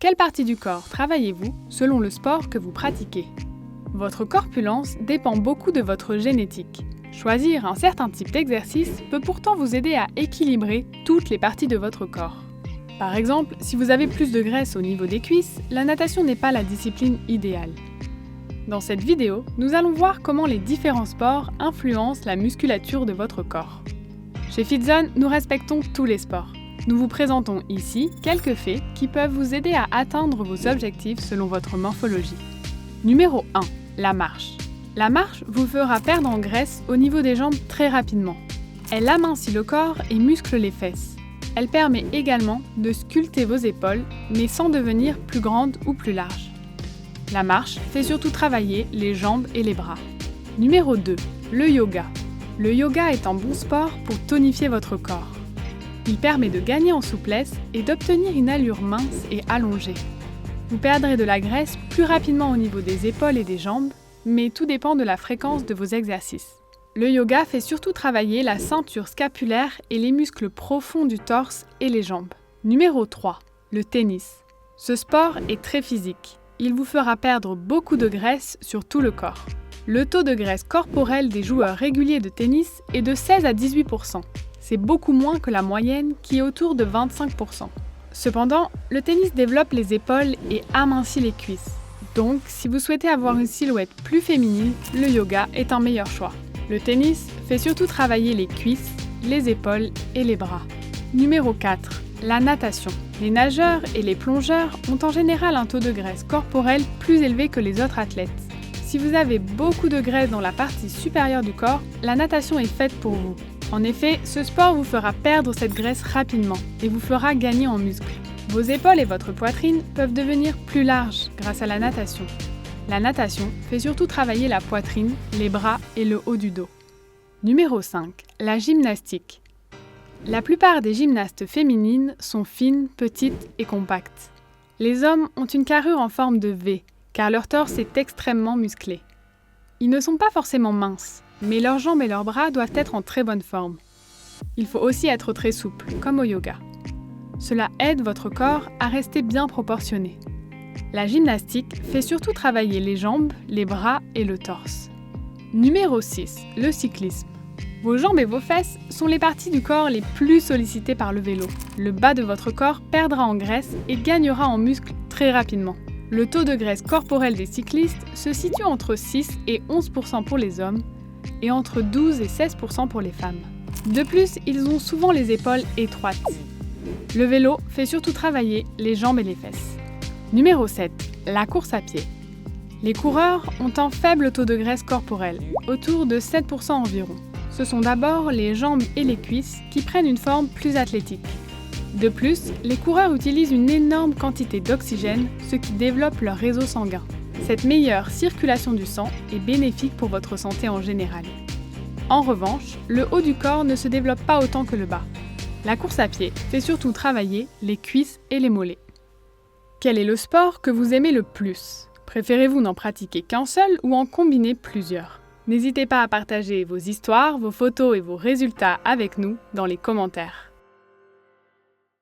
Quelle partie du corps travaillez-vous selon le sport que vous pratiquez? Votre corpulence dépend beaucoup de votre génétique. Choisir un certain type d'exercice peut pourtant vous aider à équilibrer toutes les parties de votre corps. Par exemple, si vous avez plus de graisse au niveau des cuisses, la natation n'est pas la discipline idéale. Dans cette vidéo, nous allons voir comment les différents sports influencent la musculature de votre corps. Chez FitZone, nous respectons tous les sports. Nous vous présentons ici quelques faits qui peuvent vous aider à atteindre vos objectifs selon votre morphologie. Numéro 1. La marche. La marche vous fera perdre en graisse au niveau des jambes très rapidement. Elle amincit le corps et muscle les fesses. Elle permet également de sculpter vos épaules, mais sans devenir plus grande ou plus large. La marche fait surtout travailler les jambes et les bras. Numéro 2. Le yoga. Le yoga est un bon sport pour tonifier votre corps. Il permet de gagner en souplesse et d'obtenir une allure mince et allongée. Vous perdrez de la graisse plus rapidement au niveau des épaules et des jambes, mais tout dépend de la fréquence de vos exercices. Le yoga fait surtout travailler la ceinture scapulaire et les muscles profonds du torse et les jambes. Numéro 3. Le tennis. Ce sport est très physique. Il vous fera perdre beaucoup de graisse sur tout le corps. Le taux de graisse corporelle des joueurs réguliers de tennis est de 16 à 18%. C'est beaucoup moins que la moyenne qui est autour de 25%. Cependant, le tennis développe les épaules et amincit les cuisses. Donc, si vous souhaitez avoir une silhouette plus féminine, le yoga est un meilleur choix. Le tennis fait surtout travailler les cuisses, les épaules et les bras. Numéro 4. La natation. Les nageurs et les plongeurs ont en général un taux de graisse corporelle plus élevé que les autres athlètes. Si vous avez beaucoup de graisse dans la partie supérieure du corps, la natation est faite pour vous. En effet, ce sport vous fera perdre cette graisse rapidement et vous fera gagner en muscles. Vos épaules et votre poitrine peuvent devenir plus larges grâce à la natation. La natation fait surtout travailler la poitrine, les bras et le haut du dos. Numéro 5. La gymnastique. La plupart des gymnastes féminines sont fines, petites et compactes. Les hommes ont une carrure en forme de V, car leur torse est extrêmement musclé. Ils ne sont pas forcément minces, mais leurs jambes et leurs bras doivent être en très bonne forme. Il faut aussi être très souple, comme au yoga. Cela aide votre corps à rester bien proportionné. La gymnastique fait surtout travailler les jambes, les bras et le torse. Numéro 6. Le cyclisme. Vos jambes et vos fesses sont les parties du corps les plus sollicitées par le vélo. Le bas de votre corps perdra en graisse et gagnera en muscles très rapidement. Le taux de graisse corporelle des cyclistes se situe entre 6 et 11% pour les hommes et entre 12 et 16% pour les femmes. De plus, ils ont souvent les épaules étroites. Le vélo fait surtout travailler les jambes et les fesses. Numéro 7. La course à pied. Les coureurs ont un faible taux de graisse corporelle, autour de 7% environ. Ce sont d'abord les jambes et les cuisses qui prennent une forme plus athlétique. De plus, les coureurs utilisent une énorme quantité d'oxygène, ce qui développe leur réseau sanguin. Cette meilleure circulation du sang est bénéfique pour votre santé en général. En revanche, le haut du corps ne se développe pas autant que le bas. La course à pied fait surtout travailler les cuisses et les mollets. Quel est le sport que vous aimez le plus? Préférez-vous n'en pratiquer qu'un seul ou en combiner plusieurs? N'hésitez pas à partager vos histoires, vos photos et vos résultats avec nous dans les commentaires.